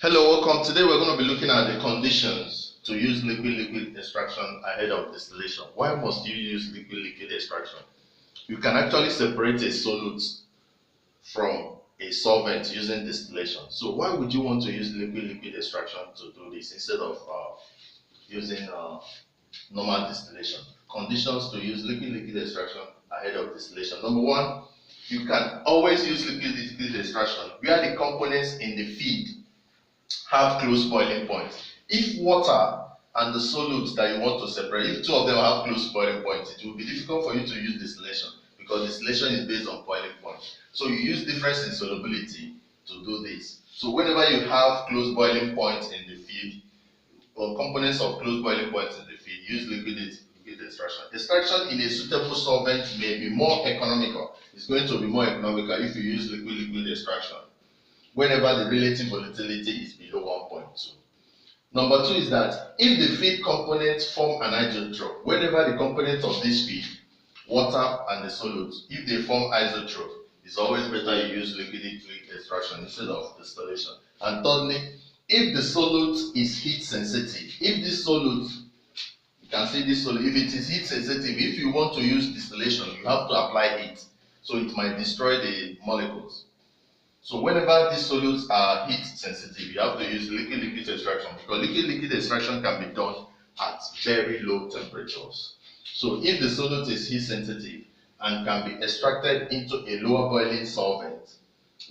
Hello, welcome. Today we're going to be looking at the conditions to use liquid-liquid extraction ahead of distillation. Why must you use liquid-liquid extraction? You can actually separate a solute from a solvent using distillation. So why would you want to use liquid-liquid extraction to do this instead of using normal distillation? Conditions to use liquid-liquid extraction ahead of distillation. Number one, you can always use liquid-liquid extraction where the components in the feed have close boiling point. If water and the solutes that you want to separate, if two of them have close boiling points, it will be difficult for you to use distillation because distillation is based on boiling point. So you use difference in solubility to do this. So whenever you have close boiling points in the feed or components of close boiling points in the feed, use liquid extraction. Extraction in a suitable solvent may be more economical. It's going to be more economical if you use liquid extraction whenever the relative volatility is below 1.2. Number two is that if the feed components form an isotrope, whenever the components of this feed, water and the solute, if they form isotrope, it's always better you use liquid extraction instead of distillation. And thirdly, if the solute is heat sensitive, if this solute, you can see this solute, if it is heat sensitive, if you want to use distillation, you have to apply heat, so it might destroy the molecules. So whenever these solutes are heat sensitive, you have to use liquid extraction because liquid extraction can be done at very low temperatures. So if the solute is heat sensitive and can be extracted into a lower boiling solvent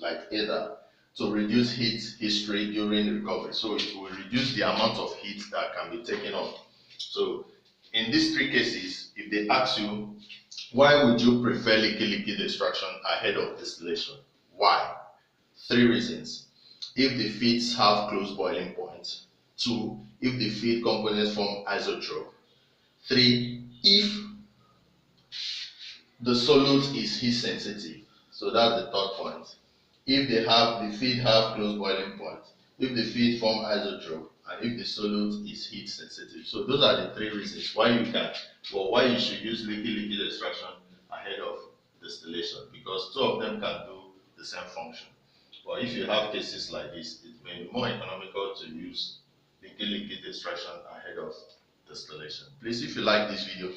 like ether to reduce heat history during recovery, so it will reduce the amount of heat that can be taken up. So in these three cases, if they ask you why would you prefer liquid extraction ahead of distillation, why? Three reasons. If the feeds have close boiling point. Two, if the feed components form isotrope. Three, if the solute is heat sensitive. So that's the third point. If the feed have close boiling point, if the feed form isotrope, and if the solute is heat sensitive. So those are the three reasons why you should use liquid extraction ahead of distillation, because two of them can do the same function. But if you have cases like this, it may be more economical to use liquid extraction ahead of distillation. Please, if you like this video,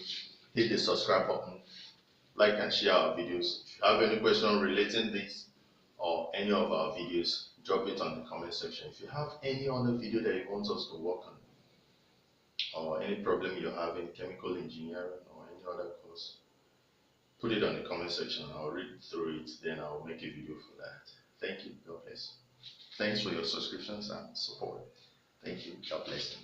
hit the subscribe button, like and share our videos. If you have any question relating this or any of our videos, drop it on the comment section. If you have any other video that you want us to work on, or any problem you have in chemical engineering or any other course, put it on the comment section. I'll read through it, then I'll make a video for that. Thank you. God bless. Thanks for your subscriptions and support. Thank you. God bless you.